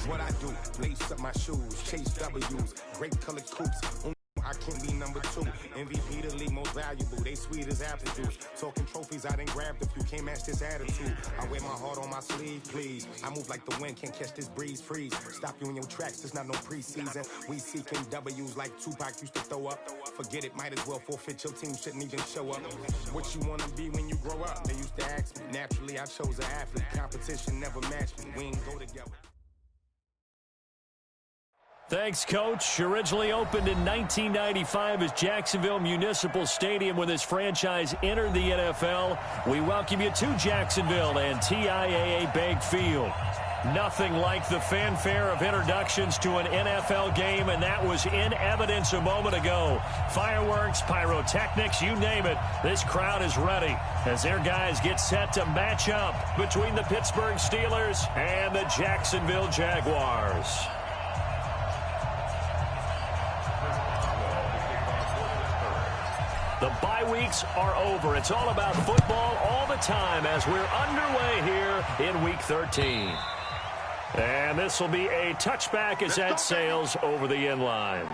what I do. Lace up my shoes, chase W's, great colored coops. I can't be number 2. MVP the league most valuable. They sweet as apple juice. Talking trophies, I didn't grab the few. Can't match this attitude. I wear my heart on my sleeve, please. I move like the wind, can't catch this breeze. Freeze. Stop you in your tracks. There's not no preseason. We seeking W's like Tupac used to throw up. Forget it, might as well forfeit. Your team shouldn't even show up. What you wanna be when you grow up? They used to ask me. Naturally, I chose an athlete. Competition never matched me. We ain't go together. Thanks, Coach. Originally opened in 1995 as Jacksonville Municipal Stadium when this franchise entered the NFL. We welcome you to Jacksonville and TIAA Bank Field. Nothing like the fanfare of introductions to an NFL game, and that was in evidence a moment ago. Fireworks, pyrotechnics, you name it. This crowd is ready as their guys get set to match up between the Pittsburgh Steelers and the Jacksonville Jaguars. The bye weeks are over. It's all about football all the time as we're underway here in Week 13. And this will be a touchback as that sails over the end line.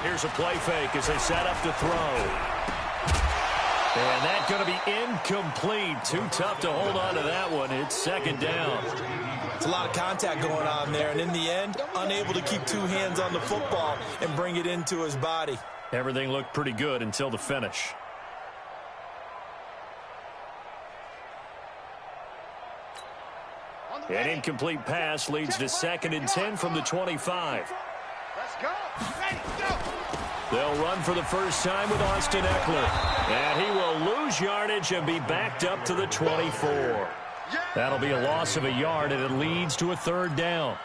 Here's a play fake as they set up to throw. And that's going to be incomplete. Too tough to hold on to that one. It's second down. It's a lot of contact going on there, and in the end, unable to keep two hands on the football and bring it into his body. Everything looked pretty good until the finish. An incomplete pass leads to 2nd and 10 from the 25. Let's go. Ready, go. They'll run for the first time with Austin Eckler. And he will lose yardage and be backed up to the 24. That'll be a loss of a yard, and it leads to a 3rd down.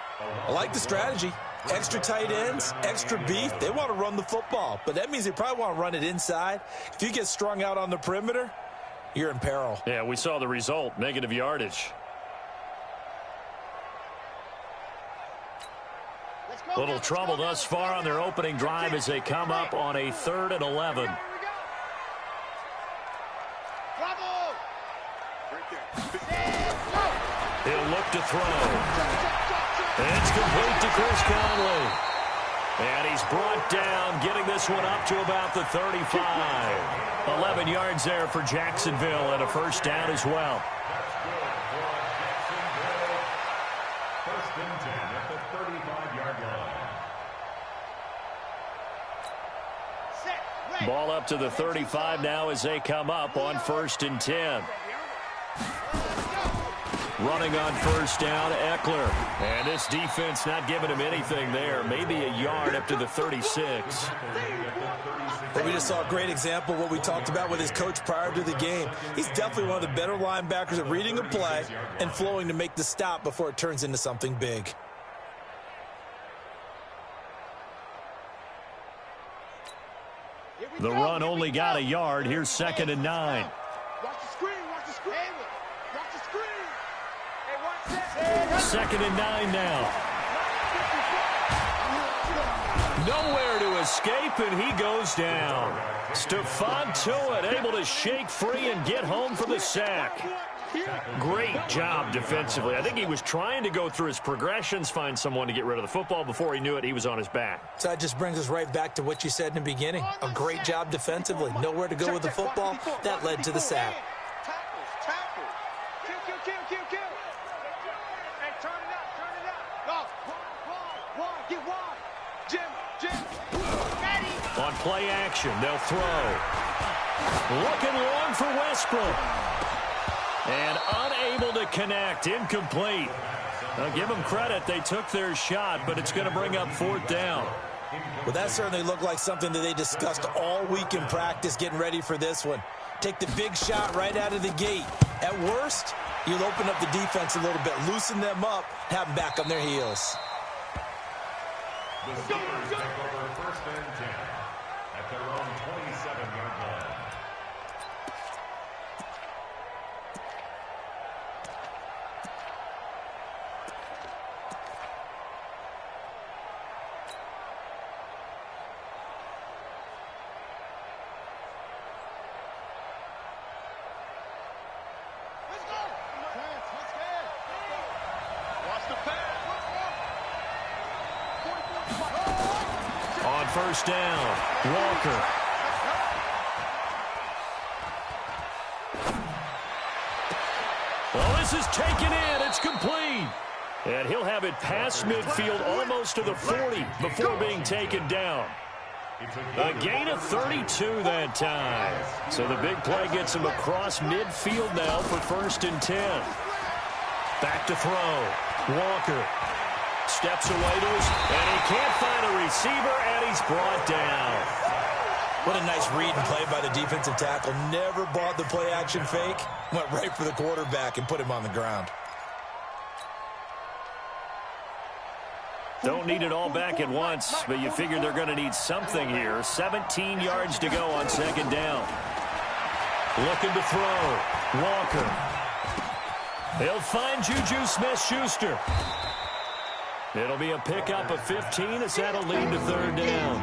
I like the strategy. Extra tight ends, extra beef. They want to run the football, but that means they probably want to run it inside. If you get strung out on the perimeter, you're in peril. Yeah, we saw the result, negative yardage. Little trouble thus far on their opening drive as they come up on a 3rd and 11. He'll look to throw. It's complete to Chris Conley. And he's brought down, getting this one up to about the 35. 11 yards there for Jacksonville and a first down as well. Ball up to the 35 now as they come up on 1st and 10. Running on first down, Eckler. And this defense not giving him anything there. Maybe a yard up to the 36. But we just saw a great example of what we talked about with his coach prior to the game. He's definitely one of the better linebackers at reading a play and flowing to make the stop before it turns into something big. The run only got a yard. Here's 2nd and 9. Watch the screen. Watch the screen. Watch the screen. Hey, watch that. 2nd and 9 now. Nowhere to escape, and he goes down. Stephon Tuitt able to shake free and get home for the sack. Great job defensively. I think he was trying to go through his progressions, find someone to get rid of the football. Before he knew it, he was on his back. So that just brings us right back to what you said in the beginning. A great job defensively. Nowhere to go with the football. That led to the sack. Tackle. Kill. Hey, turn it up. Go. Wide. Get wide. Jim. Ready. On play action, they'll throw. Looking long for Westbrook. And unable to connect. Incomplete. Now give them credit. They took their shot, but it's going to bring up 4th down. Well, that certainly looked like something that they discussed all week in practice getting ready for this one. Take the big shot right out of the gate. At worst, You'll open up the defense a little bit, loosen them up, have them back on their heels. The Steelers take over 1st and 10 at their own 27-yard line. On 1st down, Walker. Well, this is taken in. It's complete. And he'll have it past midfield almost to the 40 before being taken down. A gain of 32 that time. So the big play gets him across midfield now for 1st and 10. Back to throw. Walker steps away to his, and he can't find a receiver, and he's brought down. What a nice read and play by the defensive tackle. Never bought the play-action fake. Went right for the quarterback and put him on the ground. Don't need it all back at once, but you figure they're going to need something here. 17 yards to go on 2nd down. Looking to throw. Walker. He'll find Juju Smith-Schuster. It'll be a pickup of 15 as that'll lead to 3rd down.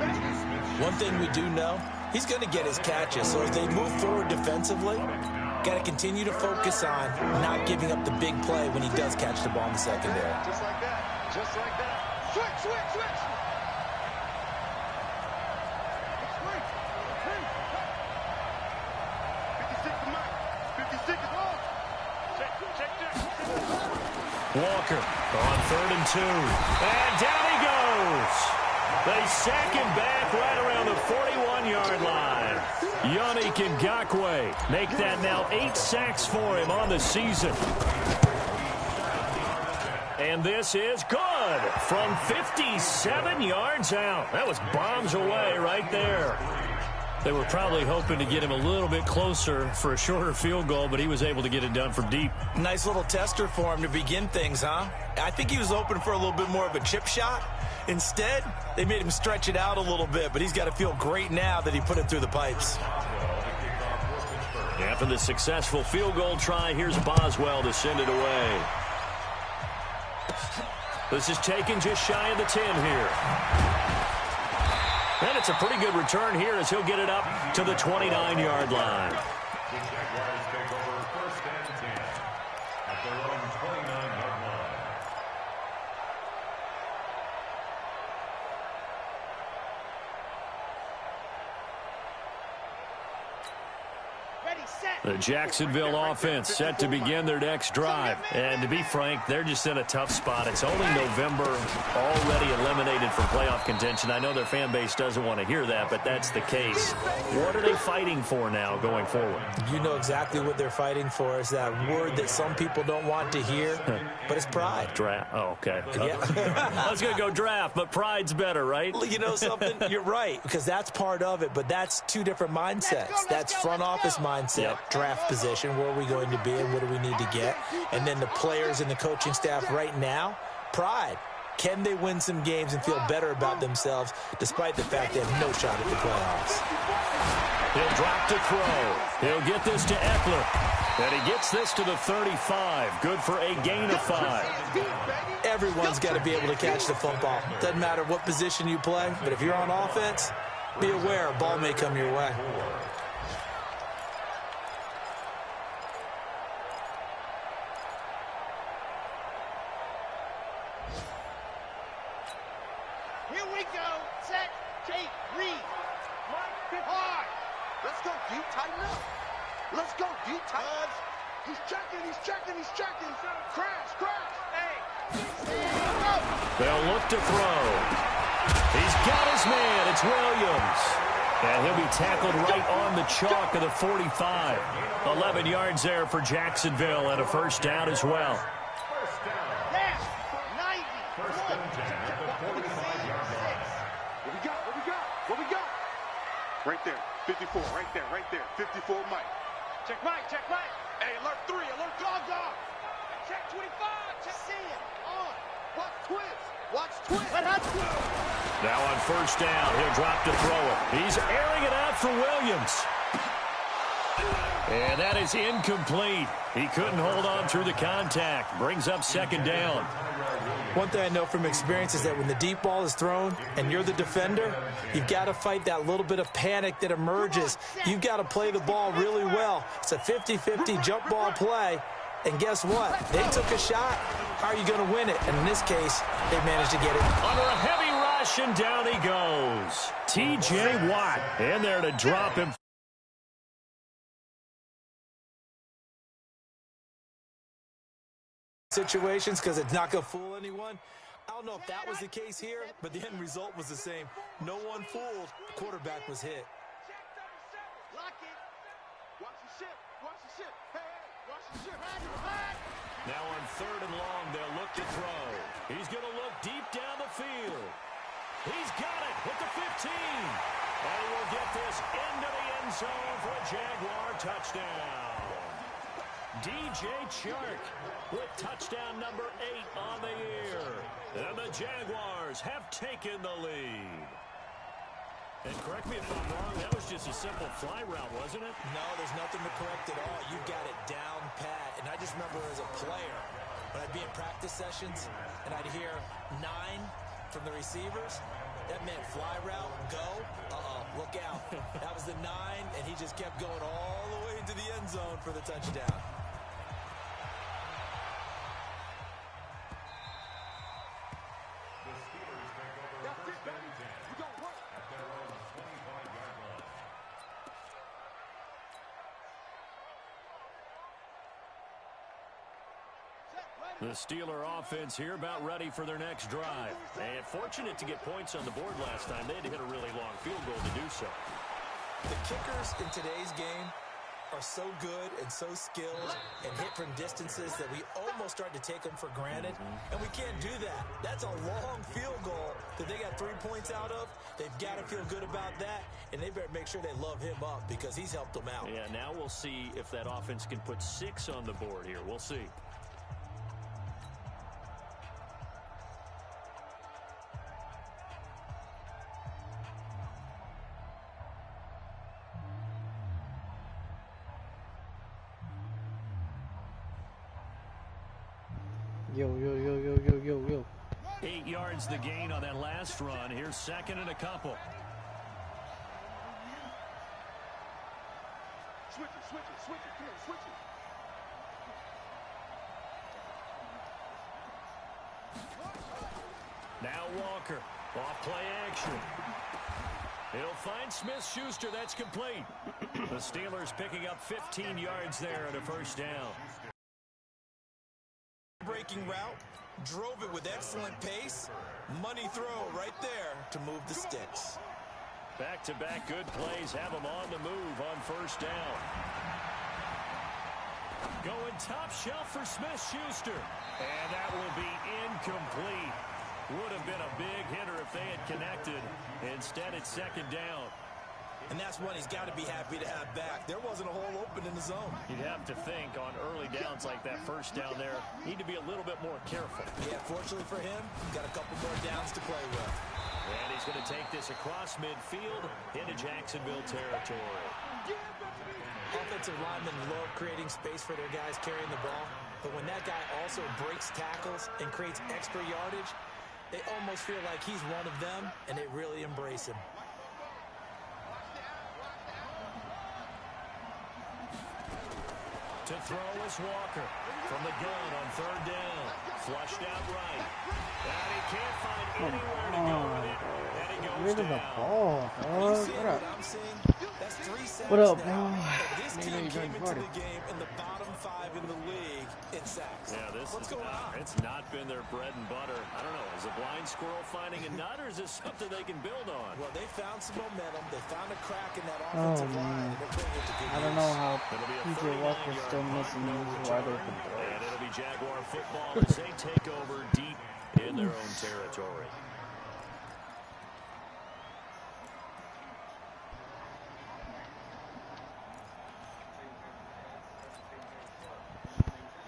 One thing we do know, he's going to get his catches. So as they move forward defensively, got to continue to focus on not giving up the big play when he does catch the ball in the secondary. Just like that. Just like that. Switch, switch, switch. Switch. 56 to Mike. 56 is on. Check. Walker on 3rd and 2. And down he goes. They sack him back right around the 41-yard line. Yannick Ngakoue make that now 8 sacks for him on the season. And this is good from 57 yards out. That was bombs away right there. They were probably hoping to get him a little bit closer for a shorter field goal, but he was able to get it done from deep. Nice little tester for him to begin things, huh? I think he was open for a little bit more of a chip shot. Instead, they made him stretch it out a little bit, but he's got to feel great now that he put it through the pipes. After the successful field goal try, here's Boswell to send it away. This is taken just shy of the 10 here. And it's a pretty good return here as he'll get it up to the 29-yard line. The Jaguars take over 1st and 10 at their own 29-yard line. Ready, set. The Jacksonville offense set to begin their next drive. And to be frank, they're just in a tough spot. It's only November, already eliminated from playoff contention. I know their fan base doesn't want to hear that, but that's the case. What are they fighting for now going forward? You know exactly what they're fighting for. Is that word that some people don't want to hear, but it's pride. Draft. Oh, okay. Yeah. I was going to go draft, but pride's better, right? You know something? You're right, because that's part of it, but that's two different mindsets. That's front office mindset, draft position, where are we going to be and what do we need to get? And then the players and the coaching staff right now, pride. Can they win some games and feel better about themselves despite the fact they have no shot at the playoffs? He'll drop to throw. He'll get this to Eckler. And he gets this to the 35. Good for a gain of 5. Everyone's got to be able to catch the football. Doesn't matter what position you play, but if you're on offense, be aware a ball may come your way. Here we go. Set, take, read. Hard. Let's go deep, tighten up. Let's go deep, tighten up. He's checking, he's checking, he's checking. Crash, crash. Hey. They'll look to throw. He's got his man. It's Williams. And he'll be tackled right on the chalk of the 45. 11 yards there for Jacksonville and a first down as well. Yes. 90. First and 10 at the 45-yard line. What we got? What we got? What we got? Right there. 54. Right there. Right there. 54 Mike. Check Mike. Check Mike. Hey, alert 3. Alert dog dog. Check 25. Check in. On. Watch twist. Watch twist. Now on first down, he'll drop to throw it. He's airing it out for Williams. And that is incomplete. He couldn't hold on through the contact. Brings up second down. One thing I know from experience is that when the deep ball is thrown and you're the defender, you've got to fight that little bit of panic that emerges. You've got to play the ball really well. It's a 50-50 jump ball play. And guess what? They took a shot. How are you going to win it? And in this case, they managed to get it. Under a heavy rush, and down he goes. T.J. Watt in there to drop him. Situations because it's not going to fool anyone. I don't know if that was the case here, but the end result was the same. No one fooled. The quarterback was hit. Lock it. Watch the ship. Watch the ship. Hey, watch the ship. Now on third and long, they'll look to throw. He's going to look deep down the field. He's got it with the 15. And he will get this into the end zone for a Jaguar touchdown. DJ Chark with touchdown number 8 on the year. And the Jaguars have taken the lead. And correct me if I'm wrong, that was just a simple fly route, wasn't it? No, there's nothing to correct at all. You got it down pat. And I just remember as a player, when I'd be in practice sessions and I'd hear 9 from the receivers, that meant fly route, go, look out. That was the 9, and he just kept going all the way into the end zone for the touchdown. The Steeler offense here about ready for their next drive. And fortunate to get points on the board last time. They had to hit a really long field goal to do so. The kickers in today's game are so good and so skilled and hit from distances that we almost start to take them for granted. And we can't do that. That's a long field goal that they got 3 points out of. They've got to feel good about that, and they better make sure they love him up because he's helped them out. Yeah, now we'll see if that offense can put 6 on the board here. We'll see. Yo. 8 yards the gain on that last run. Here's second and a couple. Switch it. Come on, switch it. Now Walker. Off play action. He'll find Smith-Schuster. That's complete. The Steelers picking up 15 yards there at a first down. Breaking route, drove it with excellent pace. Money throw right there to move the sticks. Back-to-back good plays have them on the move on first down. Going top shelf for Smith-Schuster. And that will be incomplete. Would have been a big hitter if they had connected. Instead, it's second down. And that's one he's got to be happy to have back. There wasn't a hole open in the zone. You'd have to think on early downs like that first down there, need to be a little bit more careful. Yeah, fortunately for him, he's got a couple more downs to play with. And he's going to take this across midfield into Jacksonville territory. Offensive linemen love creating space for their guys carrying the ball. But when that guy also breaks tackles and creates extra yardage, they almost feel like he's one of them, and they really embrace him. To throw is Walker from the gun on third down. Flushed out right. And he can't find anywhere to go with it. And he goes Rid of the down. ball, dog. What up? I'm seeing? That's 3 sacks What up, now. bro? This Nigga, team you came done into farted. the game in the bottom 5 in the league in sacks. Yeah, What's going on? It's not been their bread and butter. I don't know. Is a blind squirrel finding a nut, or is this something they can build on? Well, they found some momentum. They found a crack in that offensive line. man. And they're putting it to good I don't know use. how It'll be a PJ 39 Walker's still yard missing punt, no these wide return. open And throws. it'll be Jaguar football as they take over deep in their own territory.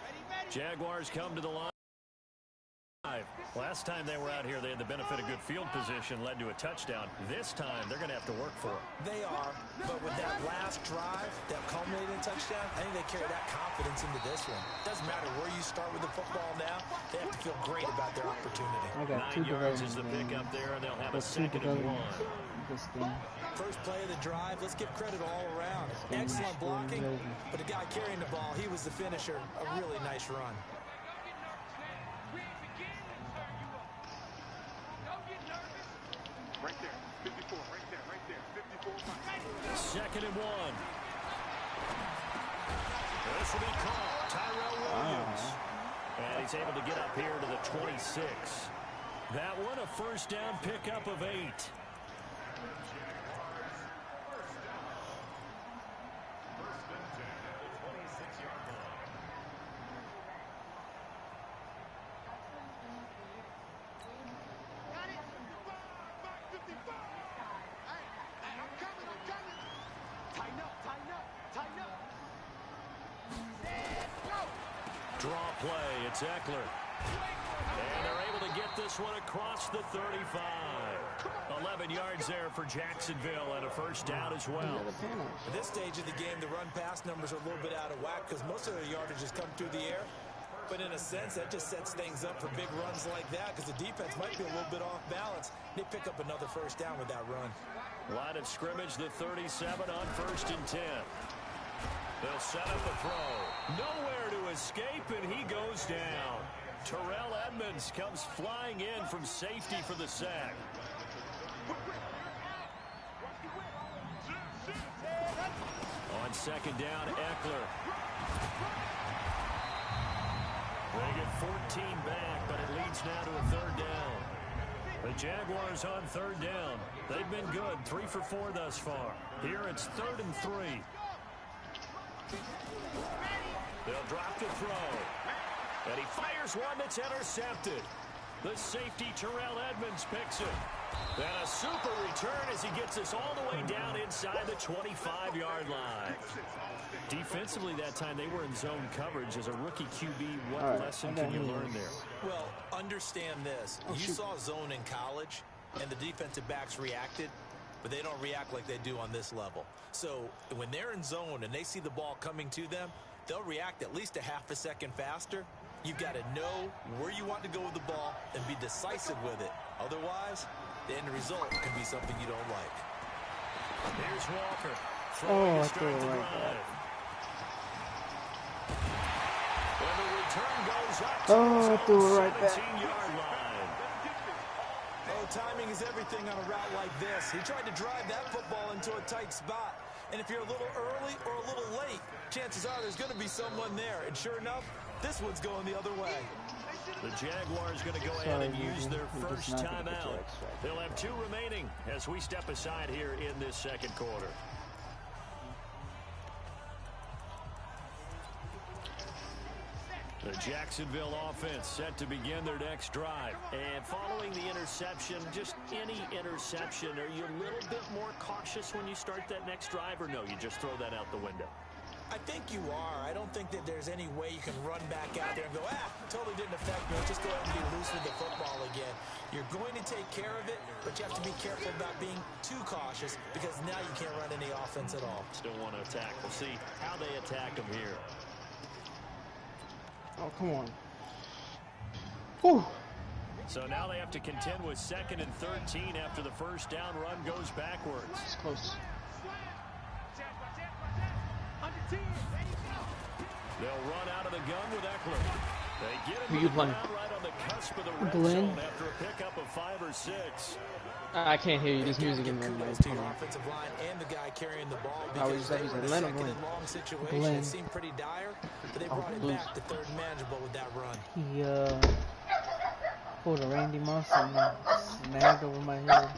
Ready. Jaguars come to the line. Last time they were out here, they had the benefit of good field position, led to a touchdown. This time, they're going to have to work for it. They are, but with that last drive that culminated in touchdown, I think they carry that confidence into this one. Doesn't matter where you start with the football now, they have to feel great about their opportunity. I got 9 yards is the pickup there, and they'll have a 2nd and 1. First play of the drive, let's give credit all around. Excellent blocking, but the guy carrying the ball, he was the finisher. A really nice run. Right there, 54, right there, 54. 2nd and 1. This will be caught. Tyrell Williams. And he's able to get up here to the 26. That one, a first down pickup of 8. Draw play, it's Eckler. And they're able to get this one across the 35. 11 yards there for Jacksonville and a first down as well. At this stage of the game, the run-pass numbers are a little bit out of whack because most of their yardage has come through the air. But in a sense, that just sets things up for big runs like that because the defense might be a little bit off balance. They pick up another first down with that run. Line of scrimmage, the 37 on 1st and 10. They'll set up a throw. Nowhere to escape, and he goes down. Terrell Edmonds comes flying in from safety for the sack. On 2nd down, Eckler. They get 14 back, but it leads now to a 3rd down. The Jaguars on 3rd down. They've been good, 3 for 4 thus far. Here it's 3rd and 3. They'll drop the throw. And he fires one that's intercepted. The safety, Terrell Edmonds, picks it. And a super return as he gets us all the way down inside the 25-yard line. Defensively that time, they were in zone coverage. As a rookie QB, what lesson can you learn there? Well, understand this. You saw zone in college, and the defensive backs reacted, but they don't react like they do on this level. So when they're in zone and they see the ball coming to them, they'll react at least a half a second faster. You've got to know where you want to go with the ball and be decisive with it. Otherwise, the end result can be something you don't like. Here's Walker. Throwing to start the drive. And the return goes up to the 17-yard line. Oh, timing is everything on a route like this. He tried to drive that football into a tight spot. And if you're a little early or a little late, chances are there's going to be someone there. And sure enough, this one's going the other way. The Jaguars going to go ahead and use their first timeout. They'll have 2 remaining as we step aside here in this 2nd quarter. The Jacksonville offense set to begin their next drive. And following the interception, just any interception, are you a little bit more cautious when you start that next drive, or no, you just throw that out the window? I think you are. I don't think that there's any way you can run back out there and go, totally didn't affect me. Just go ahead and be loose with the football again. You're going to take care of it, but you have to be careful about being too cautious because now you can't run any offense at all. Still want to attack. We'll see how they attack them here. Oh, come on. Whew. So now they have to contend with 2nd and 13 after the first down run goes backwards. It's close. They'll run out of the gun with Eckler. They get him Who you playing? right on the cusp of the red Glenn? zone after a pickup of 5 or 6. I can't hear you. This music in my Kudos mind. to your offensive line and the guy carrying the ball I was because they just were in a Glenn or 2nd Glenn? and long situation. Glenn. It seemed pretty dire, but they brought it back to 3rd and manageable with that run. He pulled a Randy Moss and snagged over my head.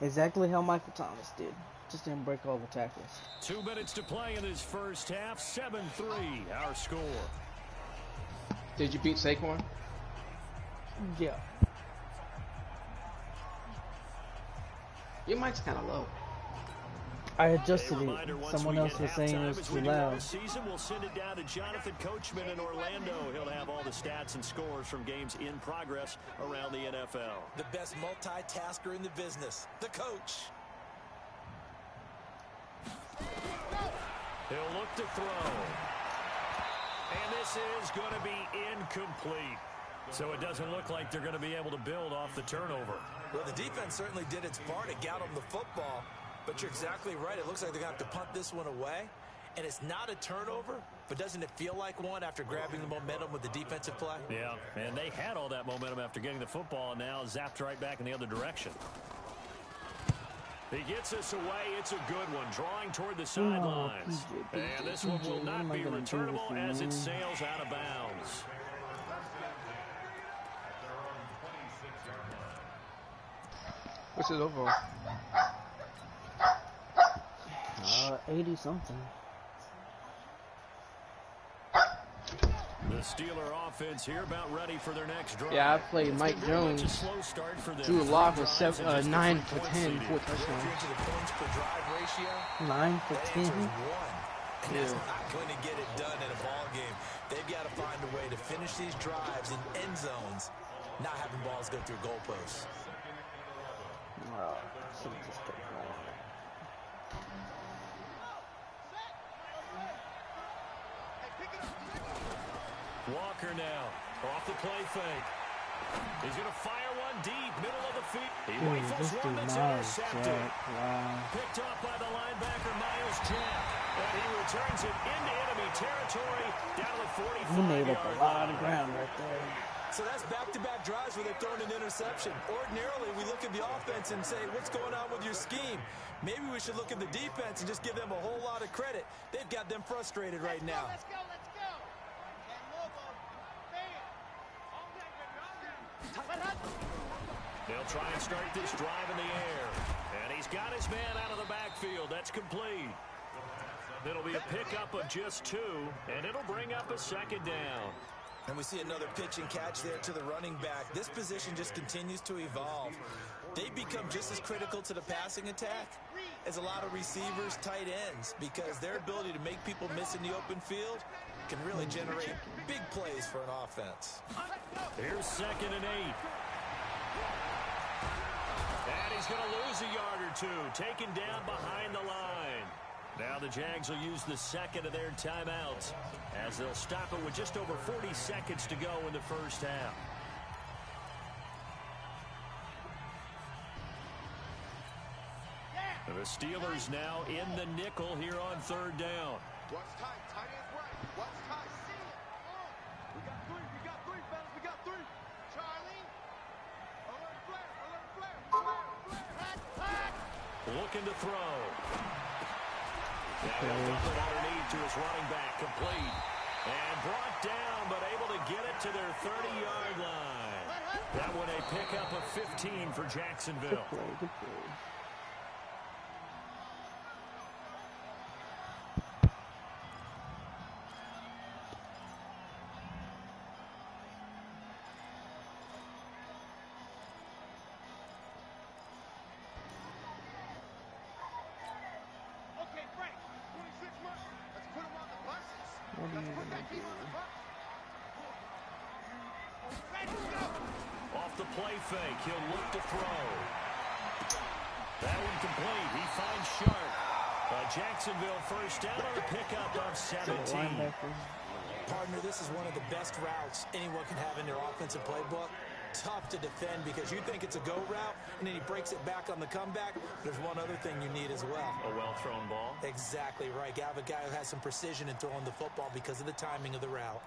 Exactly how Michael Thomas did. Just didn't break all the tackles. 2 minutes to play in this first half. 7-3 our score. Did you beat Saquon? Yeah. Your mic's kind of low. I adjusted it. Reminder, Someone else was saying it was too loud. Season, we'll send it down to Jonathan Coachman in Orlando. He'll have all the stats and scores from games in progress around the NFL. The best multitasker in the business, the coach. He'll look to throw. And this is going to be incomplete. So it doesn't look like they're going to be able to build off the turnover. Well, the defense certainly did its part to get them the football. But you're exactly right. It looks like they're going to have to punt this one away. And it's not a turnover, but doesn't it feel like one after grabbing the momentum with the defensive play? Yeah, and they had all that momentum after getting the football, and now zapped right back in the other direction. He gets us away. It's a good one, drawing toward the sidelines. And this one will not be returnable as it sails out of bounds. What's it overall? 80-something. The Steeler offense here about ready for their next drive. Yeah, I played Mike Jones. Drew Lock was 9 for 10, 4 touchdowns. 9 for 10. And that's not going to get it done in a ball game. They've got to find a way to finish these drives in end zones, not having balls go through goalposts. Walker now, off the play fake. He's going to fire one deep, middle of the field. He rifles one that's intercepted. Wow. Picked off by the linebacker, Miles Jack. And he returns it into enemy territory, down to the 45-yard line. He made up a lot of ground right there. So that's back-to-back drives where they've thrown an interception. Ordinarily, we look at the offense and say, what's going on with your scheme? Maybe we should look at the defense and just give them a whole lot of credit. They've got them frustrated right now. Let's go. They'll try and start this drive in the air. And he's got his man out of the backfield. That's complete. It'll be a pickup of just 2, and it'll bring up a second down. And we see another pitch and catch there to the running back. This position just continues to evolve. They become just as critical to the passing attack as a lot of receivers, tight ends, because their ability to make people miss in the open field can really generate big plays for an offense. Here's 2nd and 8. And he's going to lose a yard or 2, taken down behind the line. Now the Jags will use the second of their timeouts as they'll stop it with just over 40 seconds to go in the first half. The Steelers now in the nickel here on 3rd down. What's tight? Tight ends right. What's tight? We got 3. We got 3, fellas. We got 3. Charlie. Alert flare. Alert flare. Flare. Looking to throw. Now he'll dump it underneath to his running back. Complete. And brought down, but able to get it to their 30-yard line. That one a pickup of 15 for Jacksonville. Good play. Off the play fake, he'll look to throw. That one complete. He finds Sharp. Jacksonville first down on a pickup of 17. Partner, this is one of the best routes anyone can have in their offensive playbook. Tough to defend because you think it's a go route, and then he breaks it back on the comeback. There's one other thing you need as well. A well-thrown ball. Exactly right. You have a guy who has some precision in throwing the football because of the timing of the route.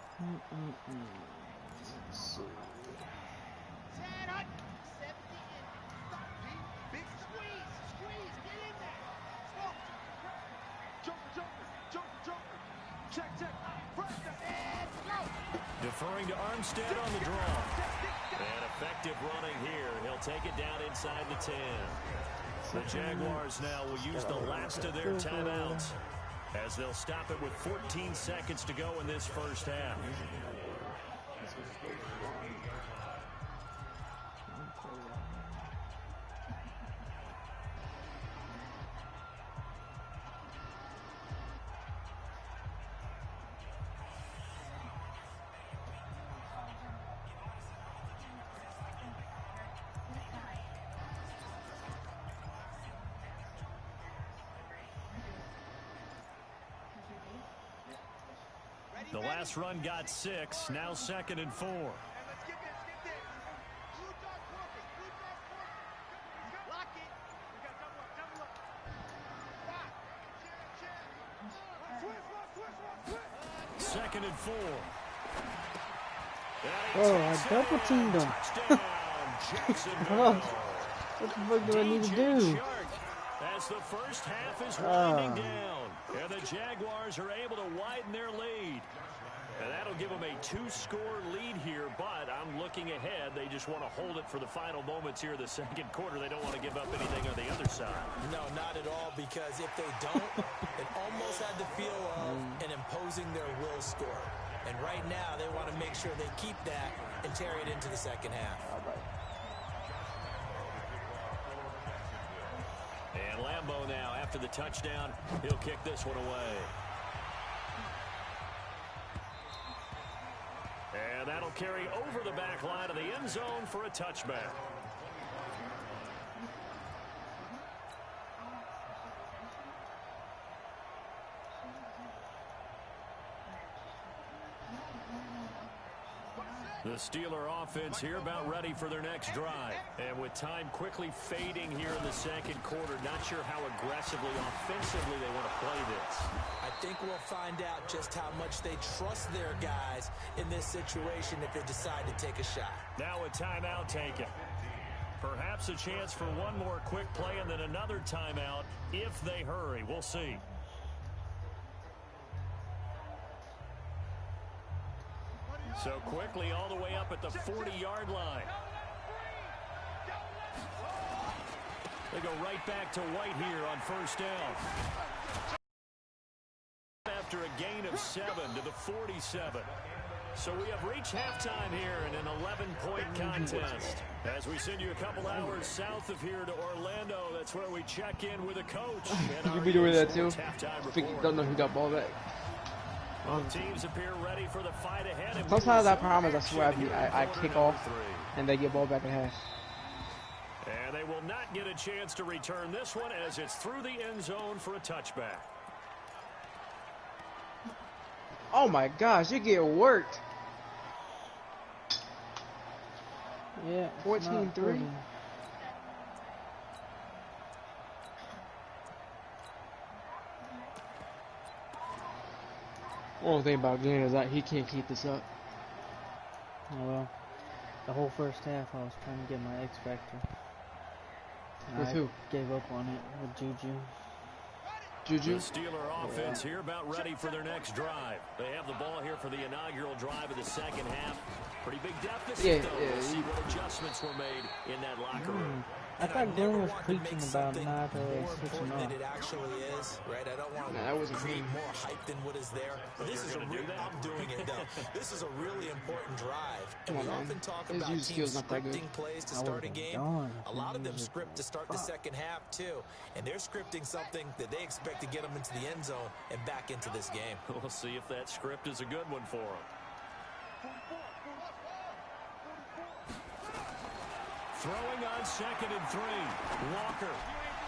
Big squeeze. Squeeze. Get in there. Smoke. Jumper. Check. Deferring to Armstead on the draw. And effective running here. He'll take it down inside the 10. The Jaguars now will use the last of their timeouts as they'll stop it with 14 seconds to go in this first half. The last run got 6. Now 2nd and 4. Second and 4. Oh, I double teamed him. Oh, what the fuck do I need to do? As the first half is winding down, and the Jaguars are able to widen their lead. And that'll give them a 2-score lead here, but I'm looking ahead. They just want to hold it for the final moments here of the second quarter. They don't want to give up anything on the other side. No, not at all, because if they don't, it almost had the feel of an imposing their will score. And right now, they want to make sure they keep that and carry it into the second half. And Lambeau now, after the touchdown, he'll kick this one away. And that'll carry over the back line of the end zone for a touchback. The Steeler offense here about ready for their next drive. And with time quickly fading here in the second quarter, not sure how aggressively, offensively they want to play this. I think we'll find out just how much they trust their guys in this situation if they decide to take a shot. Now a timeout taken. Perhaps a chance for one more quick play and then another timeout if they hurry. We'll see. So quickly all the way up at the 40-yard line. They go right back to White here on first down. After a gain of 7 to the 47. So we have reached halftime here in an 11-point contest. As we send you a couple hours south of here to Orlando, that's where we check in with a coach. You'll be doing that too. Don't know who got ball back. Both teams appear ready for the fight ahead. Sometimes I promise, I swear, I kick off and they get ball back in half. And they will not get a chance to return this one as it's through the end zone for a touchback. Oh my gosh, you get worked. Yeah, 14-3. Only thing about Glenn is that he can't keep this up. Oh well, the whole first half I was trying to get my X Factor. With I who? Gave up on it with Juju. The Steeler offense here about ready for their next drive. They have the ball here for the inaugural drive of the second half. Pretty big deficit, though. We'll see what adjustments were made in that locker room. I thought Glenn was preaching about not switching off. It actually is, right? I don't want to create more hype than what is there. But this is I'm doing it though. This is a really important drive, and we often talk about teams scripting plays to start a game. A lot of them script to start the second half too, and they're scripting something that they expect to get them into the end zone and back into this game. We'll see if that script is a good one for them. Throwing on 2nd and 3. Walker.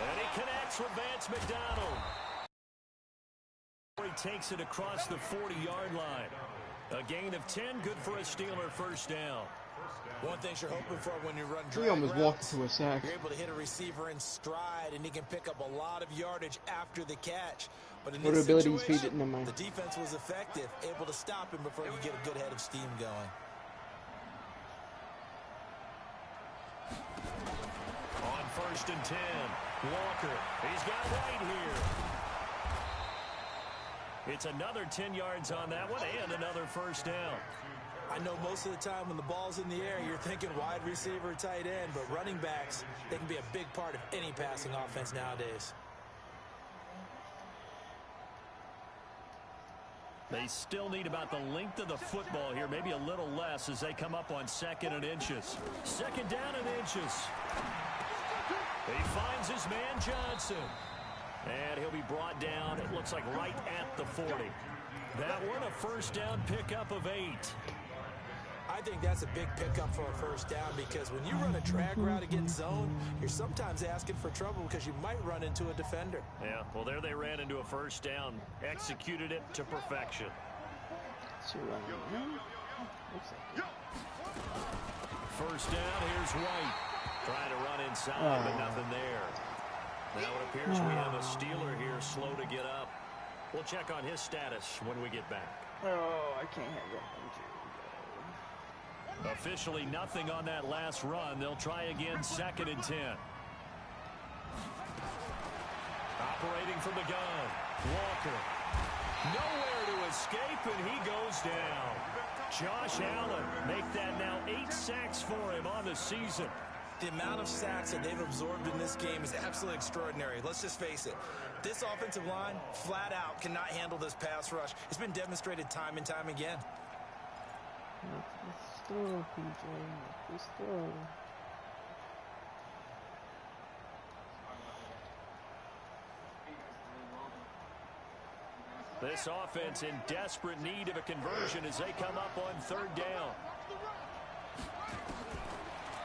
And he connects with Vance McDonald. He takes it across the 40-yard line. A gain of 10, good for a Steeler first down. One thing you're hoping for when you run he almost walked to a sack. You're able to hit a receiver in stride, and he can pick up a lot of yardage after the catch. But in what this abilities situation, feed it? the defense was effective, able to stop him before he could get a good head of steam going. On 1st and 10, Walker. He's got White here. It's another 10 yards on that one and another first down. I know most of the time when the ball's in the air, you're thinking wide receiver, tight end, but running backs, they can be a big part of any passing offense nowadays. They still need about the length of the football here, maybe a little less as they come up on 2nd and inches. 2nd down and inches. He finds his man Johnson. And he'll be brought down, it looks like right at the 40. That one a first down pickup of 8. I think that's a big pickup for a first down because when you run a drag route against zone, you're sometimes asking for trouble because you might run into a defender. Yeah, well, there they ran into a first down, executed it to perfection. So, looks like First down, here's White. Trying to run inside, but nothing there. Now it appears we have a Steeler here slow to get up. We'll check on his status when we get back. Oh, I can't have that. Officially nothing on that last run. They'll try again, 2nd and 10. Operating from the gun, Walker. Nowhere to escape, and he goes down. Josh Allen, make that now 8 sacks for him on the season. The amount of sacks that they've absorbed in this game is absolutely extraordinary. Let's just face it. This offensive line, flat out, cannot handle this pass rush. It's been demonstrated time and time again. Let's go, PJ. Let's go. This offense in desperate need of a conversion as they come up on 3rd down.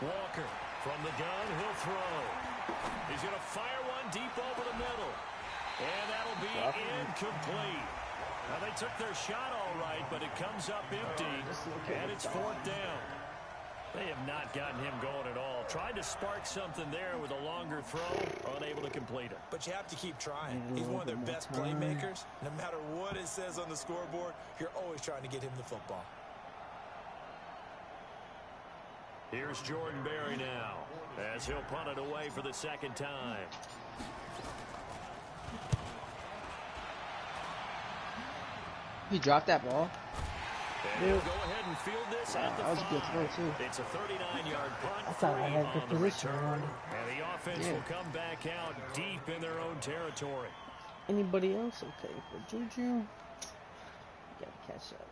Walker from the gun, he'll throw. He's going to fire one deep over the middle. And that'll be incomplete. Now, they took their shot all right, but it comes up empty, and it's 4th down. They have not gotten him going at all. Tried to spark something there with a longer throw, unable to complete it. But you have to keep trying. He's one of their best playmakers. No matter what it says on the scoreboard, you're always trying to get him the football. Here's Jordan Berry now, as he'll punt it away for the 2nd time. He dropped that ball. And he'll go ahead and field this at the 5. That was a good throw, too. It's a 39-yard punt. I thought I had good position. And the offense will come back out deep in their own territory. Anybody else? Okay, for Juju. You gotta catch that, man.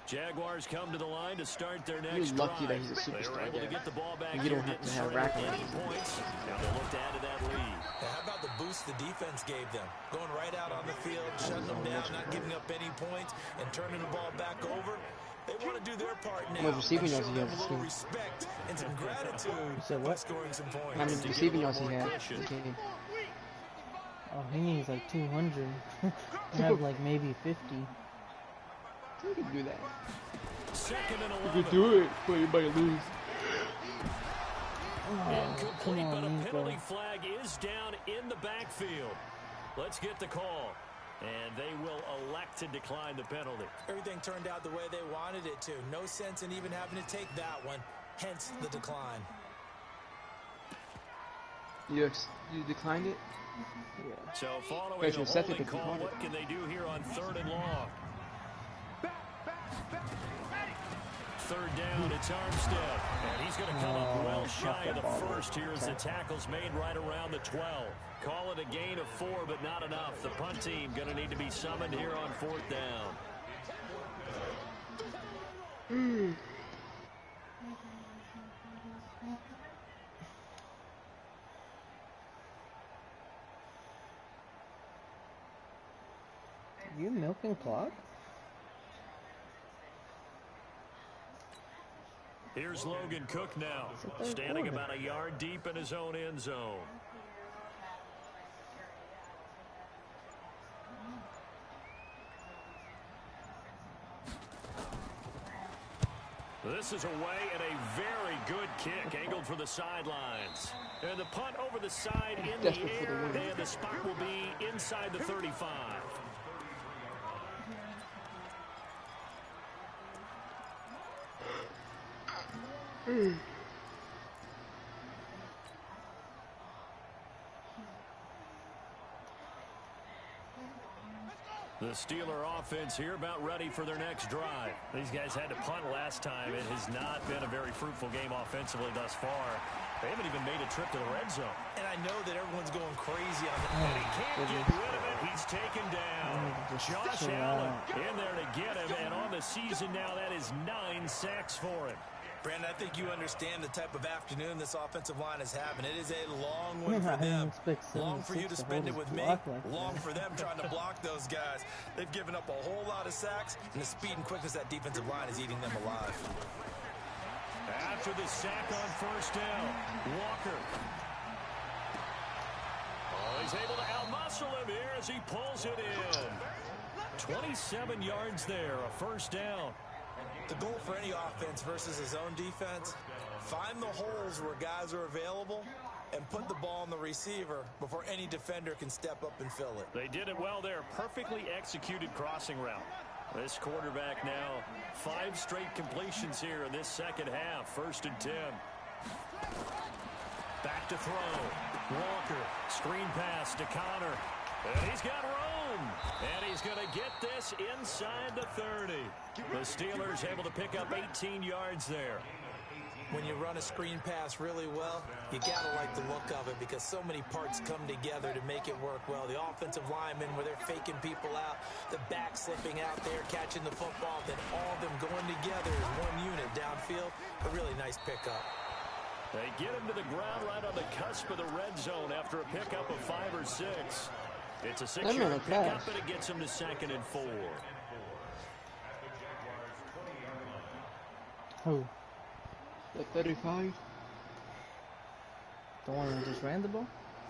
Jaguars come to the line to start their next You're lucky drive. that he's a superstar. They were able to get the ball back. You don't have to have rack on. Points. Now they'll look to add to that lead. Now, how about the boost the defense gave them? Going right out on the field, shutting them down, not giving up any points, and turning the ball back over. They want to do their part now. Well, receiving yards he them has a little too. respect and some gratitude by scoring some points. I mean, receiving yards he had. Okay. Oh, he needs like 200. I have like maybe 50. You can do that. 2nd and 11. You can do it, but you might lose. Incomplete, but a penalty flag is down in the backfield. Let's get the call. And they will elect to decline the penalty. Everything turned out the way they wanted it to. No sense in even having to take that one. Hence the decline. You declined it? Yeah. So following the holding call, what can they do here on 3rd and long? 3rd down, it's Armstead. And he's going to come up well shy of the 1st here as the tackle's made right around the 12. Call it a gain of 4, but not enough. The punt team going to need to be summoned here on 4th down. You milking clock? Here's Logan Cook now, standing about a yard deep in his own end zone. This is away and a very good kick, angled for the sidelines. And the punt over the side in the air, and the spot will be inside the 35. The Steeler offense here about ready for their next drive. These guys had to punt last time. It has not been a very fruitful game offensively thus far. They haven't even made a trip to the red zone. And I know that everyone's going crazy on it. And he can't get rid of it. He's taken down. Josh Allen in there to get him. And on the season now, that is 9 sacks for him. Brandon, I think you understand the type of afternoon this offensive line is having. It is a long one for them. Long for you to spend it with me. Long for them trying to block those guys. They've given up a whole lot of sacks, and the speed and quickness of that defensive line is eating them alive. After the sack on 1st down, Walker. Oh, he's able to outmuscle him here as he pulls it in. 27 yards there, a first down. The goal for any offense versus his own defense, find the holes where guys are available and put the ball on the receiver before any defender can step up and fill it. They did it well there. Perfectly executed crossing route. This quarterback now 5 straight completions here in this second half. 1st and 10. Back to throw. Walker. Screen pass to Connor. And he's got room. And he's going to get this inside the 30. The Steelers able to pick up 18 yards there. When you run a screen pass really well, you got to like the look of it because so many parts come together to make it work well. The offensive linemen, where they're faking people out, the back slipping out there, catching the football, then all of them going together as one unit downfield. A really nice pickup. They get him to the ground right on the cusp of the red zone after a pickup of 5 or 6. It's a 6-yard pickup, and it gets him to 2nd and 4. Who? The 35? The one that just ran the ball?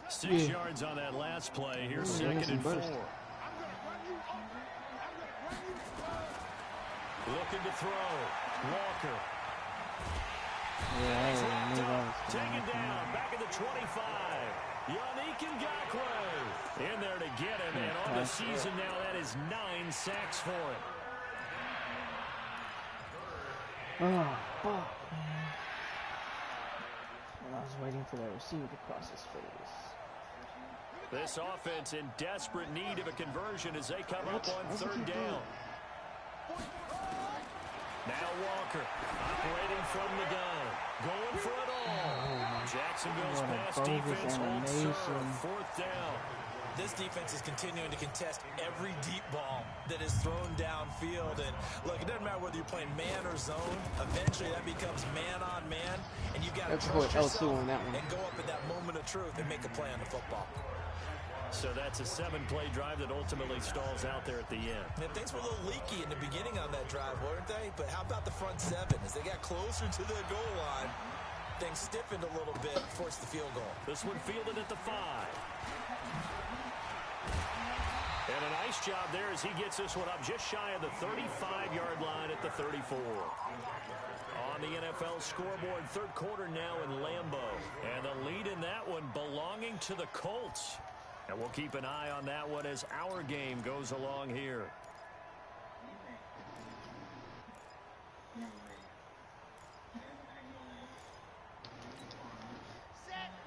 6 yards on that last play. Here's 2nd and 4. Looking to throw. Walker. Taken down. Back at the 25. Yannick Ngakoue in there to get him. And on the season now, that is 9 sacks for him. Oh, fuck, man. I was waiting for the receiver to cross his face. This offense in desperate need of a conversion as they come up on 3rd down. Now Walker operating from the gun. Going for it all. Jacksonville's pass defense holds serve. 4th down. This defense is continuing to contest every deep ball that is thrown downfield. And look, it doesn't matter whether you're playing man or zone. Eventually, that becomes man on man, and you've got to trust yourself on that one. and go up at that moment of truth and make a play on the football. So that's a 7-play drive that ultimately stalls out there at the end. And things were a little leaky in the beginning on that drive, weren't they? But how about the front 7? As they got closer to the goal line, things stiffened a little bit, forced the field goal. This one fielded at the 5. And a nice job there as he gets this one up just shy of the 35-yard line at the 34. On the NFL scoreboard, 3rd quarter now in Lambeau. And the lead in that one belonging to the Colts. And we'll keep an eye on that one as our game goes along here.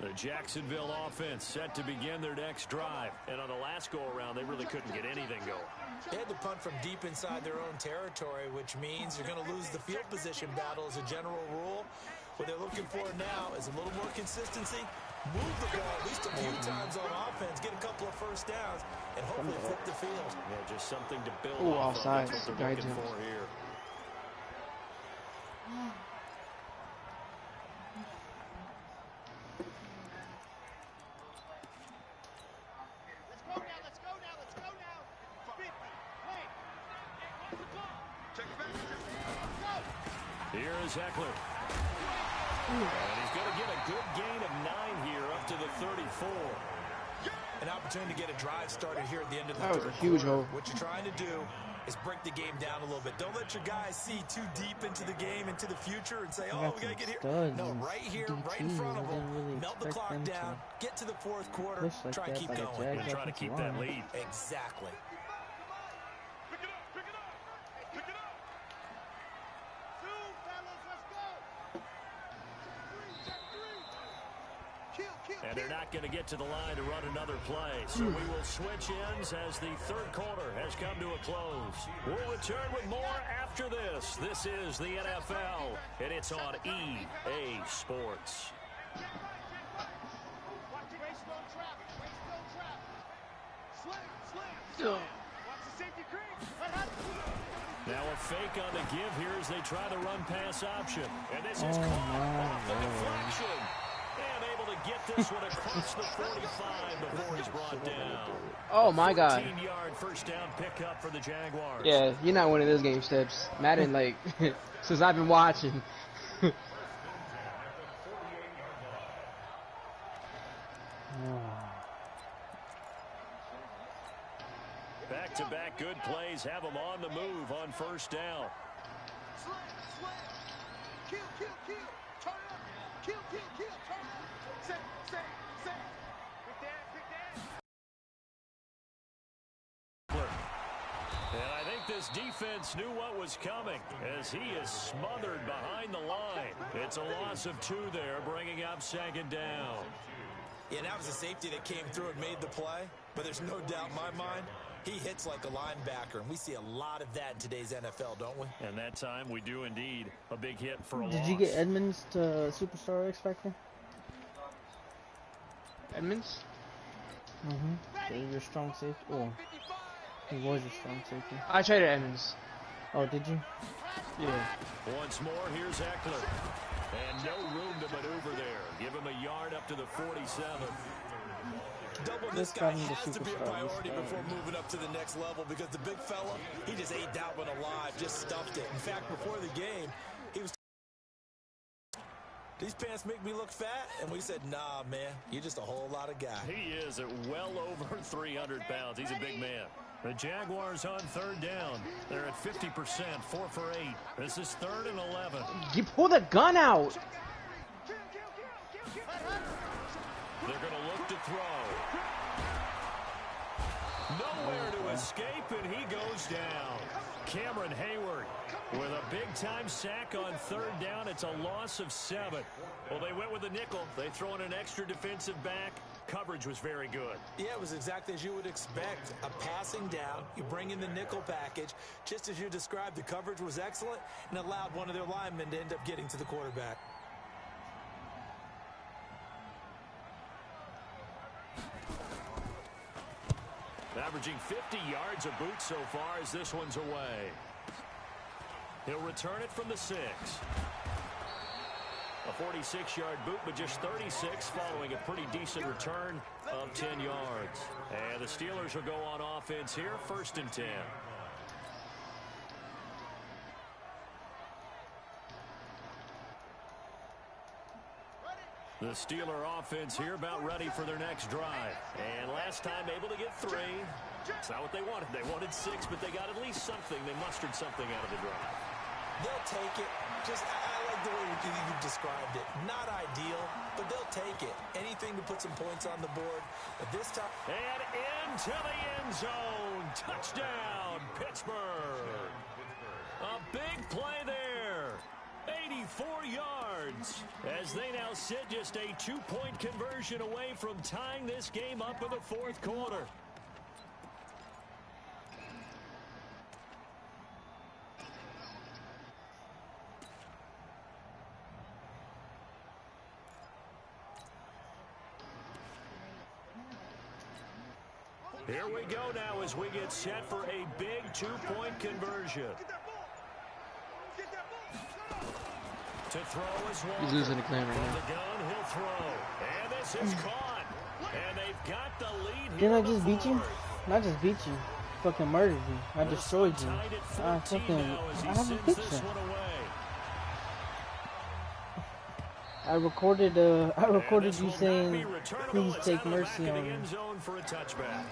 The Jacksonville offense set to begin their next drive. And on the last go-around, they really couldn't get anything going. They had to punt from deep inside their own territory, which means you're going to lose the field position battle as a general rule. What they're looking for now is a little more consistency. Move the ball at least a few times on offense, get a couple of first downs, and hopefully flip the field. Yeah, just something to build off offside. of. That's what they're looking for here. Let's go now. 50. Wait. What's the call? Check it back. Go. Here is Eckler. And he's going to get a good gain of 9 here up to the 34. An opportunity to get a drive started here at the end of the That was third a huge quarter. hole. What you're trying to do is break the game down a little bit. Don't let your guys see too deep into the game, into the future, and say, oh, we got to get here. No, right here, right in front of them. Really melt the clock down. Get to the 4th quarter. Like try and keep going. And try to keep that lead. Exactly. Pick it up. Pick it up. 2, fellas, let's go. Check 3. Kill. And they're not going to get to the line to run another play. So we will switch ends as the 3rd quarter has come to a close. We'll return with more after this. This is the NFL, and it's on EA Sports. Watch it. Race no trap. Slam. Watch the safety cream. Now a fake on the give here as they try the run-pass option. And this is caught off the deflection. And able to get this one across the 45 before he's brought down. Oh, my God. 14-yard first down pickup for the Jaguars. Yeah, you're not winning this game, Steps. Madden, like, since I've been watching. Back-to-back good plays have them on the move on first down. Slam, slam. Kill, kill, kill. Turn up. Kill, kill, kill. Turn up. Set, set, set. Quick dash, quick dash. And I think this defense knew what was coming as he is smothered behind the line. It's a loss of 2 there, bringing up second down. Yeah, that was a safety that came through and made the play, but there's no doubt in my mind, he hits like a linebacker, and we see a lot of that in today's NFL, don't we? And that time, we do indeed. A big hit for a loss. Did you get Edmonds to Superstar X Factor? Edmonds? Mm-hmm. So your strong safety? Oh, he was your strong safety. I traded Edmonds. Oh, did you? Yeah. Once more, here's Eckler. And no room to maneuver there. Give him a yard up to the 47. Double this guy has to be a priority before moving up to the next level because the big fella, he just ate that one alive, just stuffed it. In fact, before the game, he was, these pants make me look fat? And we said, nah, man, you're just a whole lot of guy. He is at well over 300 pounds. He's a big man. The Jaguars on third down. They're at 50%, 4 for 8. This is 3rd and 11. You pull the gun out. They're going to look to throw. Nowhere to escape, and he goes down. Cameron Hayward with a big-time sack on 3rd down. It's a loss of 7. Well, they went with a nickel. They throw in an extra defensive back. Coverage was very good. Yeah, it was exactly as you would expect. A passing down, you bring in the nickel package. Just as you described, the coverage was excellent and allowed one of their linemen to end up getting to the quarterback. Averaging 50 yards a boot so far as this one's away. He'll return it from the 6. A 46-yard boot, but just 36 following a pretty decent return of 10 yards. And the Steelers will go on offense here, 1st and 10. The Steeler offense here about ready for their next drive. And last time able to get 3. It's not what they wanted. They wanted 6, but they got at least something. They mustered something out of the drive. They'll take it. I like the way you described it. Not ideal, but they'll take it. Anything to put some points on the board. But this time... And into the end zone. Touchdown, Pittsburgh. A big play there. 84 yards as they now sit just a 2-point conversion away from tying this game up in the 4th quarter. Here we go now as we get set for a big 2-point conversion. To throw as well. He's losing the claim right From now. the gun, he'll throw. And this is caught. And they've got the lead. Didn't I just beat you? Not just beat you. Fucking murdered you. I destroyed you. I have a picture. I recorded you saying, please take mercy on me. For a touchback.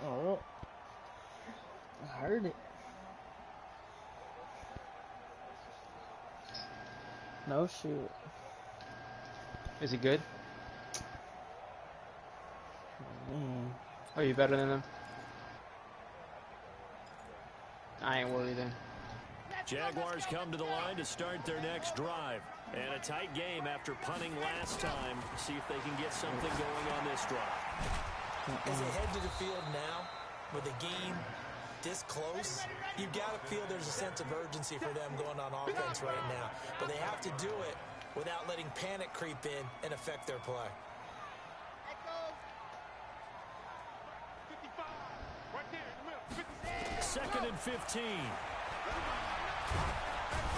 Oh, I heard it. No shoot. Is he good? Man. Are you better than him? I ain't worried then. Jaguars come to the line to start their next drive. And a tight game after punting last time. See if they can get something going on this drive. As they head to the field now, with the game this close, you've got to feel there's a sense of urgency for them going on offense right now. But they have to do it without letting panic creep in and affect their play. 2nd and 15.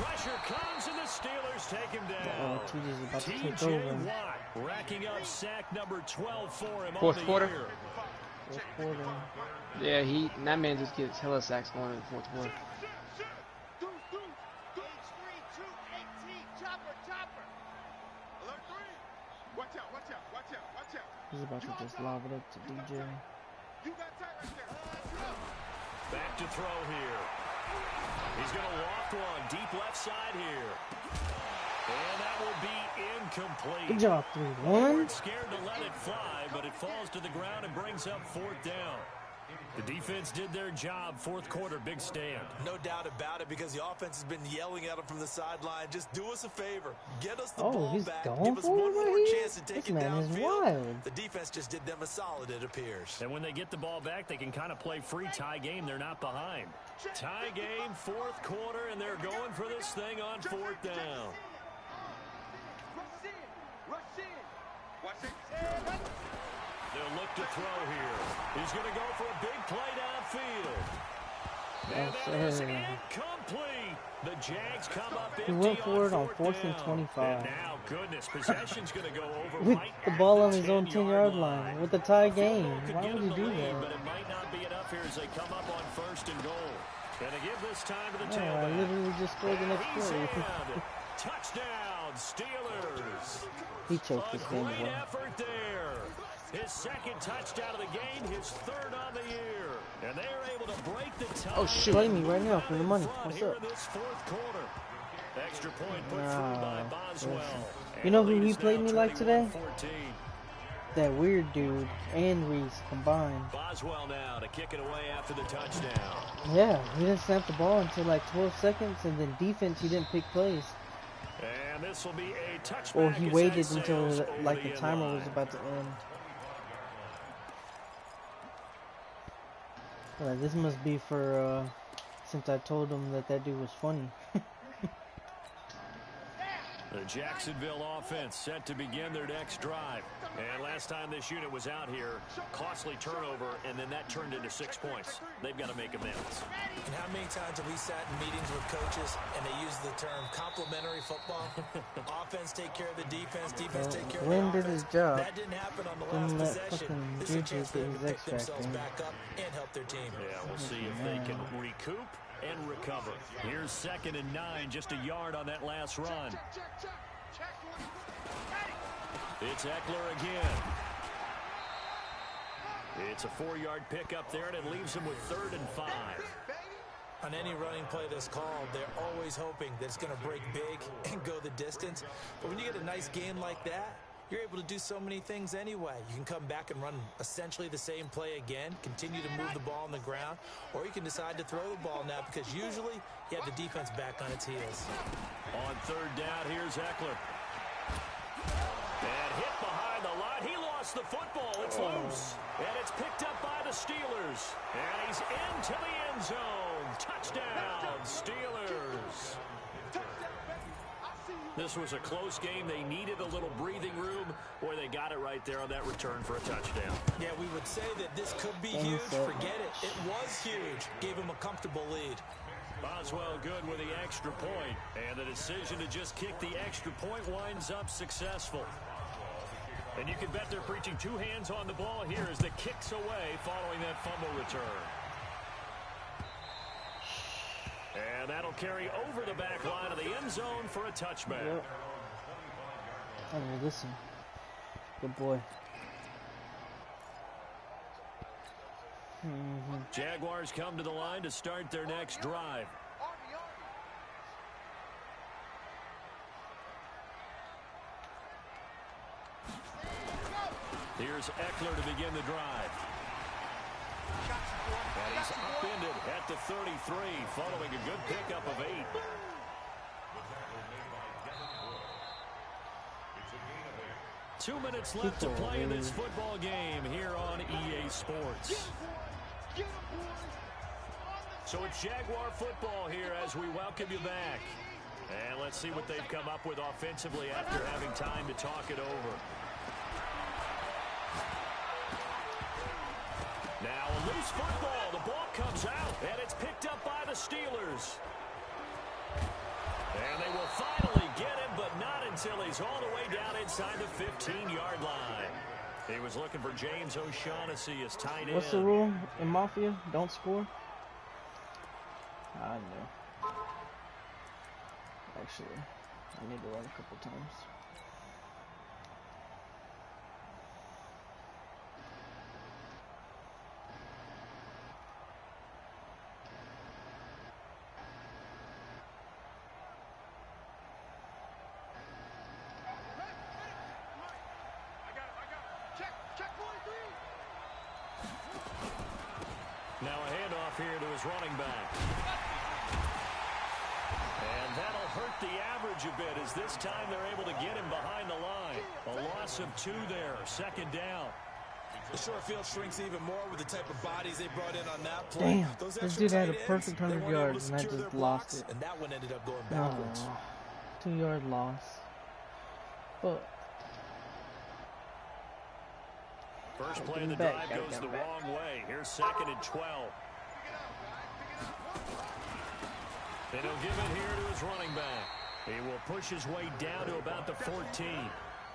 Pressure comes and the Steelers take him down. TJ's about to take TJ over. Watt racking up sack number 12 for him. Fourth on the quarter. year. Fourth quarter. Yeah, that man just gets hella sacks going in the 4th quarter. Watch out, watch out, watch out, watch out. about to just lob it up to DJ. Back to throw here. He's going to walk one. Deep left side here. And that will be incomplete. Good job, 3-1. They weren't scared to let it fly, but it falls to the ground and brings up 4th down. The defense did their job. 4th quarter, big stand. No doubt about it, because the offense has been yelling at them from the sideline. Just do us a favor. Get us the ball he's back. going Give us for one it more right chance to take This it man is downfield. wild. The defense just did them a solid, it appears. And when they get the ball back, they can kind of play free. Tie game, they're not behind. Tie game, 4th quarter, and they're going for this thing on 4th down. They'll look to throw here. He's going to go for a big play downfield. And that is incomplete. The Jags come up empty. He went for it on 4th and 25. And now, goodness, possession's going to go over With right the ball at on his own 10-yard line. With the tie game. Why would he do that? But it might not be enough here as they come up on 1st and goal. And they give this time to the I tailback. literally just scored the next He's play. in. Touchdown, Steelers. He choked this game Great away. effort there. His 2nd touchdown of the game, his 3rd on the year. And they are able to break the tie. Oh, shoot. Play me right now for the money. What's Here up? in this 4th quarter. Extra point put through by Boswell. You know who And he lead is played now me like today? 31-14. That weird dude and Reese combined. Boswell now to kick it away after the touchdown. Yeah, he didn't snap the ball until like 12 seconds, and then defense, he didn't pick plays. And this will be a touchback. Or he as waited that until sails over like the end timer line. was about to end. This must be for, since I told him that dude was funny. The Jacksonville offense set to begin their next drive. And last time this unit was out here, costly turnover, and then that turned into 6 points. They've got to make amends. And how many times have we sat in meetings with coaches and they use the term complementary football? Offense take care of the defense, defense take care of the Glenn did offense. his job. That didn't happen on the Didn't last let possession. fucking This is a Juju chance for them get to his pick X themselves back, back up and help their team. Yeah, we'll see if they can recoup and recover. Here's 2nd and 9, just a yard on that last run. It's Eckler again. It's a 4-yard pickup there, and it leaves him with 3rd and 5. On any running play that's called, they're always hoping that it's going to break big and go the distance. But when you get a nice game like that, you're able to do so many things anyway. You can come back and run essentially the same play again, continue to move the ball on the ground, or you can decide to throw the ball now because usually you have the defense back on its heels. On 3rd down, here's Eckler. And hit behind the line. He lost the football. It's loose. And it's picked up by the Steelers. And he's into the end zone. Touchdown, Steelers. This was a close game. They needed a little breathing room, where they got it right there on that return for a touchdown. Yeah, we would say that this could be huge. Forget it. It was huge. Gave him a comfortable lead. Boswell good with the extra point. And the decision to just kick the extra point winds up successful. And you can bet they're preaching 2 hands on the ball here as the kick's away following that fumble return. And that'll carry over the back line of the end zone for a touchback. Yep. Oh, listen. Good boy. Jaguars come to the line to start their next drive. Here's Eckler to begin the drive. And he's upended at the 33, following a good pickup of 8. Two minutes left to play in this football game here on EA Sports. So it's Jaguar football here as we welcome you back. And let's see what they've come up with offensively after having time to talk it over. Now a loose football. The ball comes out, and it's picked up by the Steelers. And they will finally get him, but not until he's all the way down inside the 15-yard line. He was looking for James O'Shaughnessy as tight end. What's the rule in Mafia? Don't score? I know. Actually, I need to run a couple times. Now a handoff here to his running back. And that'll hurt the average a bit as this time they're able to get him behind the line. A loss of 2 there, 2nd down. The short field shrinks even more with the type of bodies they brought in on that play. Damn, this dude had a perfect 100 yards and I just lost it. And that one ended up going backwards. 2-yard loss. But first play of the drive goes the wrong way. Here's 2nd and 12. And he'll give it here to his running back. He will push his way down to about the 14.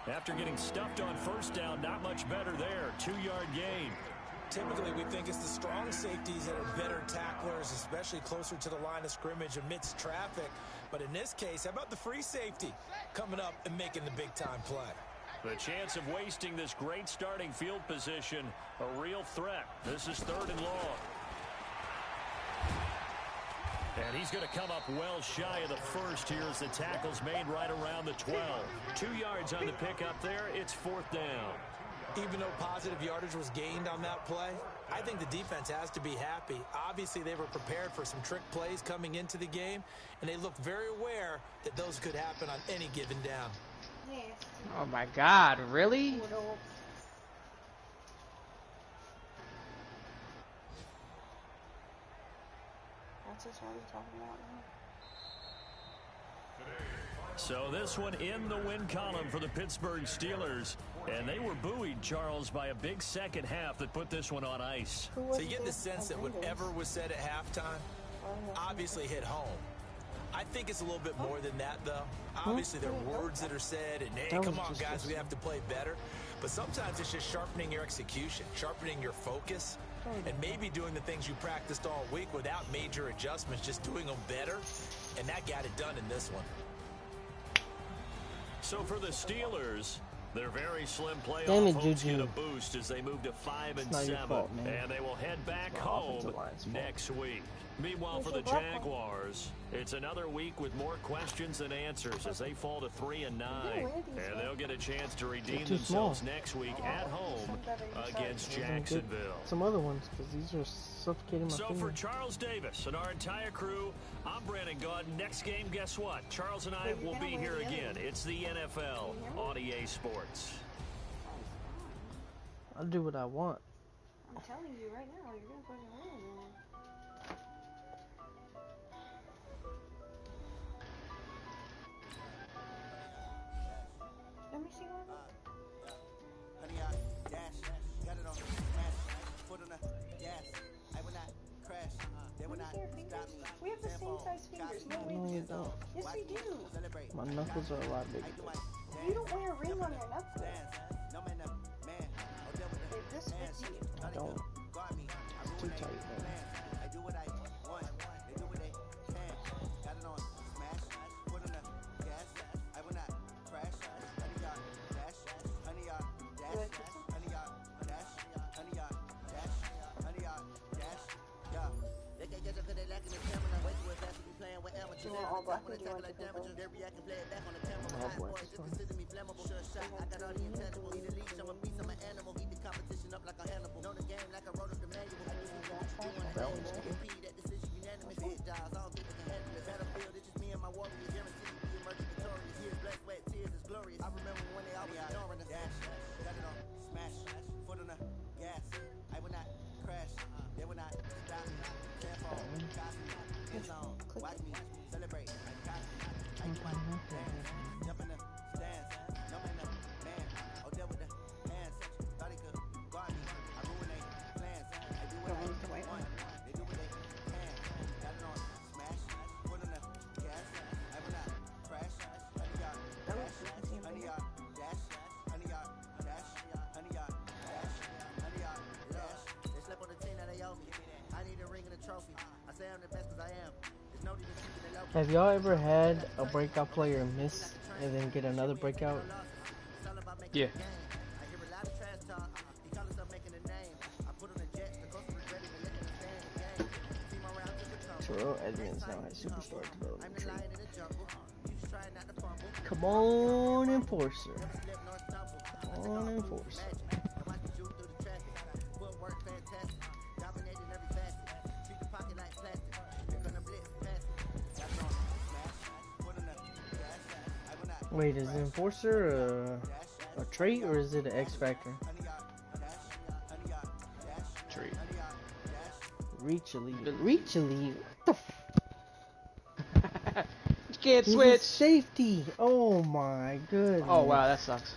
After getting stuffed on 1st down, not much better there. 2-yard gain. Typically, we think it's the strong safeties that are better tacklers, especially closer to the line of scrimmage amidst traffic. But in this case, how about the free safety coming up and making the big-time play? The chance of wasting this great starting field position, a real threat. This is 3rd and long. And he's going to come up well shy of the 1st here as the tackle's made right around the 12. 2 yards on the pickup there. It's 4th down. Even though positive yardage was gained on that play, I think the defense has to be happy. Obviously, they were prepared for some trick plays coming into the game, and they looked very aware that those could happen on any given down. Oh my God, really? That's what we're talking about now. So this one in the win column for the Pittsburgh Steelers. And they were buoyed, Charles, by a big second half that put this one on ice. So you get the sense that whatever was said at halftime obviously hit home. I think it's a little bit more than that, though. Obviously, there are words that are said, and, hey, come on, guys, we have to play better. But sometimes it's just sharpening your execution, sharpening your focus, and maybe doing the things you practiced all week without major adjustments, just doing them better. And that got it done in this one. So for the Steelers, their very slim playoff hopes get a boost as they move to 5-7, and they will head back home next week. Meanwhile, for the Jaguars, it's another week with more questions than answers as they fall to 3-9, and they'll get a chance to redeem themselves next week at home against Jacksonville. Some other ones, because these are suffocating my So finger. for Charles Davis and our entire crew, I'm Brandon Gaudin. Next game, guess what? Charles and I will be here again. It's the NFL on EA Sports. I'll do what I want. I'm telling you right now, you're gonna fucking win, man. Let me see one. Honey, I dash, got it on smash, foot on the gas. I will not crash, they will not stop me. We have the same size fingers. No, No, you don't. Yes, we do. My knuckles are a lot bigger. You don't wear a ring on your knuckles. If this fits you. I don't. It's too tight, man. I do what I want, they do what they can. Got it on smash, foot on the gas. I will not crash, honey, y'all dash, honey, y'all dash, honey, y'all dash, honey, y'all dash, honey, y'all dash, yeah. They can get you good at lacking the camera, way too fast to be playing with amateurs. You want all black When or do they you want like the damages, purple? they react and play it back on the camera. Hot boys, just consider me flammable. Sure shot, I got all the intangible. Need a leash, I'm a beast, I'm an animal. Heat the competition up like a Hannibal. Know the game like I wrote up the manual. I just do what you do on the annual. Repeat that decision unanimous. Big jobs, I don't think they can handle it. Battlefield, it's just me and my warriors. Guaranteed to be emerging victorious. Years, blood, sweat, tears is glorious. I remember when they always ignoring us. Dash, got it on smash, foot on the gas. I will not crash, they will not stop me. Telephone, copy, end zone, watch me celebrate. I do my dance, jump in the stands, jump in the man. Oh, there with the hands, thought he could guard me. I ruin they plans. I do what I want, they do what they can. Got it on smash, foot on the gas. I will not crash, honey, y'all dash, honey, y'all dash, honey, y'all dash, honey, y'all dash, honey, y'all dash. They slept on the team that they owe me. I need a ring and a trophy. I say I'm the best because I am. There's no need to keep it low. Have y'all ever had a breakout player miss and then get another breakout? Yeah. Terrell Edmonds now has superstar development tree. Come on, Enforcer. Come on, Enforcer. Wait, is the enforcer a trait or is it an X factor? Trade. Reach elite. Reach elite. What the You can't He's a switch. safety. Oh my goodness. Oh wow, that sucks.